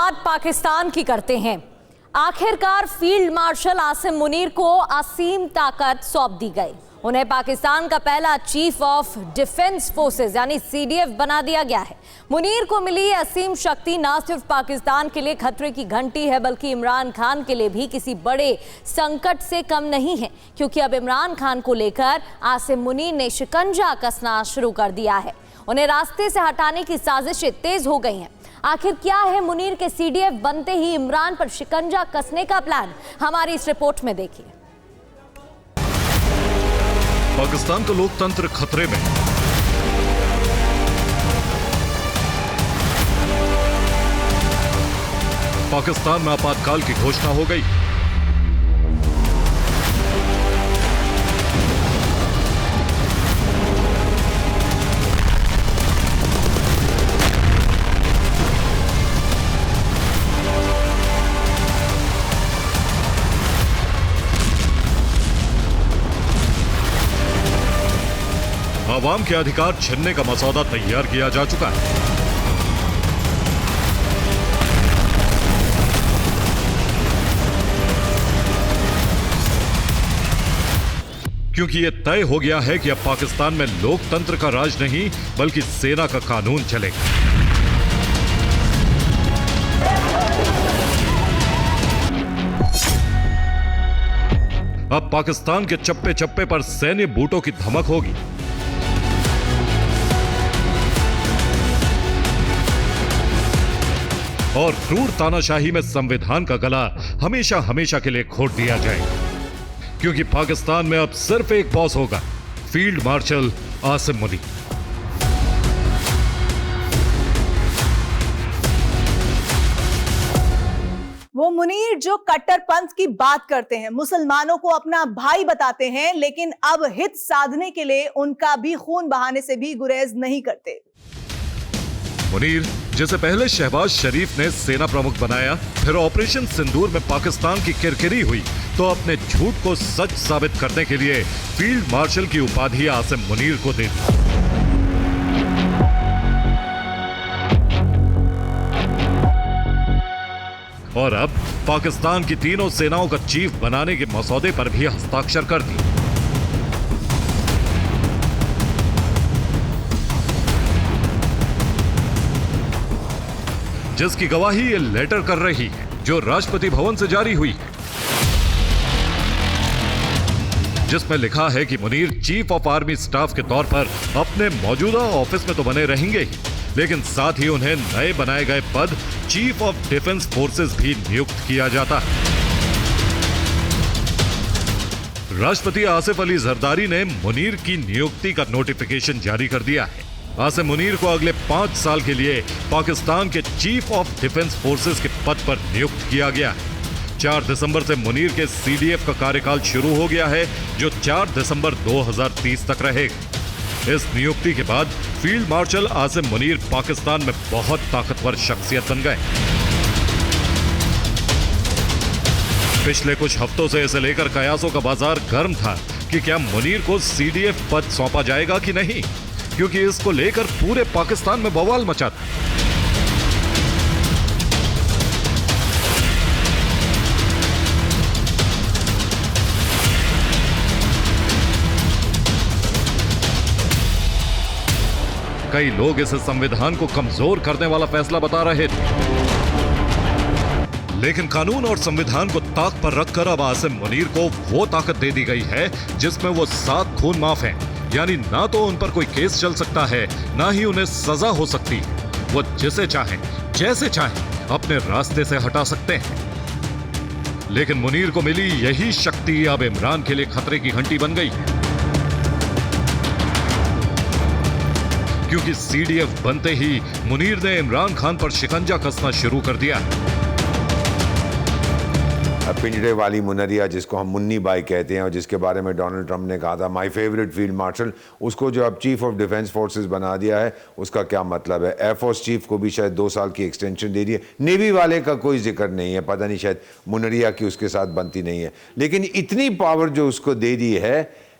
बात पाकिस्तान की करते हैं। आखिरकार फील्ड मार्शल आसिम मुनीर को असीम ताकत सौंप दी गई। उन्हें पाकिस्तान का पहला चीफ ऑफ डिफेंस फोर्सेस यानी सीडीएफ बना दिया गया है। मुनीर को मिली असीम शक्ति न सिर्फ पाकिस्तान के लिए खतरे की घंटी है, बल्कि इमरान खान के लिए भी किसी बड़े संकट से कम नहीं है, क्योंकि अब इमरान खान को लेकर आसिम मुनीर ने शिकंजा कसना शुरू कर दिया है। उन्हें रास्ते से हटाने की साजिशें तेज हो गई हैं। आखिर क्या है मुनीर के सीडीएफ बनते ही इमरान पर शिकंजा कसने का प्लान? हमारी इस रिपोर्ट में देखिए। पाकिस्तान का लोकतंत्र खतरे में। पाकिस्तान में आपातकाल की घोषणा हो गई। आवाम के अधिकार छीनने का मसौदा तैयार किया जा चुका है। क्योंकि यह तय हो गया है कि अब पाकिस्तान में लोकतंत्र का राज नहीं, बल्कि सेना का कानून चलेगा। अब पाकिस्तान के चप्पे चप्पे पर सैन्य बूटों की धमक होगी। और क्रूर तानाशाही में संविधान का गला हमेशा हमेशा के लिए घोट दिया जाएगा। क्योंकि पाकिस्तान में अब सिर्फ एक बॉस होगा, फील्ड मार्शल आसिम मुनीर। वो मुनीर जो कट्टरपंथ की बात करते हैं, मुसलमानों को अपना भाई बताते हैं, लेकिन अब हित साधने के लिए उनका भी खून बहाने से भी गुरेज नहीं करते। मुनीर, जिसे पहले शहबाज शरीफ ने सेना प्रमुख बनाया, फिर ऑपरेशन सिंदूर में पाकिस्तान की किरकिरी हुई, तो अपने झूठ को सच साबित करने के लिए फील्ड मार्शल की उपाधि आसिम मुनीर को दे दी। और अब पाकिस्तान की तीनों सेनाओं का चीफ बनाने के मसौदे पर भी हस्ताक्षर कर दिए। जिसकी गवाही ये लेटर कर रही है, जो राष्ट्रपति भवन से जारी हुई है, जिसमें लिखा है कि Munir chief of army staff के तौर पर अपने मौजूदा ऑफिस में तो बने रहेंगे ही, लेकिन साथ ही उन्हें नए बनाए गए पद चीफ ऑफ डिफेंस फोर्सेस भी नियुक्त किया जाता है। राष्ट्रपति आसिफ अली जरदारी ने मुनीर की नियुक्ति का नोटिफिकेशन जारी कर दिया है। आसिम मुनीर को अगले 5 साल के लिए पाकिस्तान के चीफ ऑफ डिफेंस फोर्सेस के पद पर नियुक्त किया गया है। 4 दिसंबर से मुनीर के सीडीएफ का कार्यकाल शुरू हो गया है, जो 4 दिसंबर 2030 तक रहेगा। इस नियुक्ति के बाद फील्ड मार्शल आसिम मुनीर पाकिस्तान में बहुत ताकतवर शख्सियत बन गए। पिछले कुछ हफ्तों से इसे लेकर कयासों का बाजार गर्म था कि क्या मुनीर को सीडीएफ पद सौंपा जाएगा कि नहीं, क्योंकि इसको लेकर पूरे पाकिस्तान में बवाल मचा था। कई लोग इसे संविधान को कमजोर करने वाला फैसला बता रहे थे, लेकिन कानून और संविधान को ताक पर रखकर अब आसिम मुनीर को वो ताकत दे दी गई है जिसमें वो 7 खून माफ हैं। यानी ना तो उन पर कोई केस चल सकता है, ना ही उन्हें सजा हो सकती है। वो जिसे चाहें, जैसे चाहें अपने रास्ते से हटा सकते हैं। लेकिन मुनीर को मिली यही शक्ति अब इमरान के लिए खतरे की घंटी बन गई है, क्योंकि सीडीएफ बनते ही मुनीर ने इमरान खान पर शिकंजा कसना शुरू कर दिया है। पिंजरे वाली मुनरिया, जिसको हम मुन्नी बाई कहते हैं और जिसके बारे में डोनाल्ड ट्रंप ने कहा था माय फेवरेट फील्ड मार्शल, उसको जो अब चीफ ऑफ डिफेंस फोर्सेस बना दिया है, उसका क्या मतलब है? एयरफोर्स चीफ को भी शायद 2 साल की एक्सटेंशन दे दी है। नेवी वाले का कोई जिक्र नहीं है, पता नहीं शायद मुनरिया की उसके साथ बनती नहीं है, लेकिन इतनी पावर जो उसको दे दी है,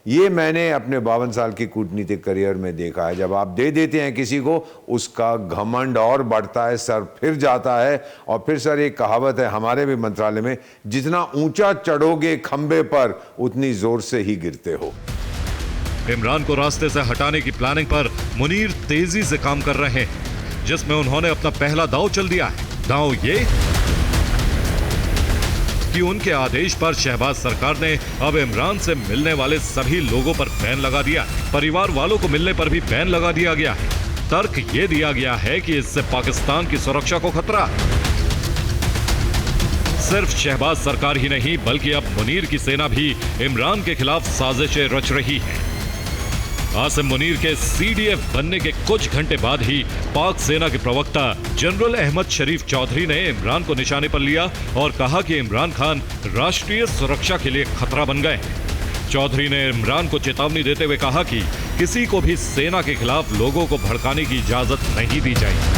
ये मैंने अपने 52 साल की कूटनीतिक करियर में देखा है। जब आप दे देते हैं किसी को, उसका घमंड और बढ़ता है, सर फिर जाता है। और फिर सर एक कहावत है हमारे भी मंत्रालय में, जितना ऊंचा चढ़ोगे खंबे पर उतनी जोर से ही गिरते हो। इमरान को रास्ते से हटाने की प्लानिंग पर मुनीर तेजी से काम कर रहे हैं, जिसमें उन्होंने अपना पहला दांव चल दिया है। दांव ये कि उनके आदेश पर शहबाज सरकार ने अब इमरान से मिलने वाले सभी लोगों पर बैन लगा दिया है। परिवार वालों को मिलने पर भी बैन लगा दिया गया है। तर्क ये दिया गया है कि इससे पाकिस्तान की सुरक्षा को खतरा है। सिर्फ शहबाज सरकार ही नहीं, बल्कि अब मुनीर की सेना भी इमरान के खिलाफ साजिशें रच रही है। आसिम मुनीर के सीडीएफ बनने के कुछ घंटे बाद ही पाक सेना के प्रवक्ता जनरल अहमद शरीफ चौधरी ने इमरान को निशाने पर लिया और कहा कि इमरान खान राष्ट्रीय सुरक्षा के लिए खतरा बन गए। चौधरी ने इमरान को चेतावनी देते हुए कहा कि किसी को भी सेना के खिलाफ लोगों को भड़काने की इजाजत नहीं दी जाएगी।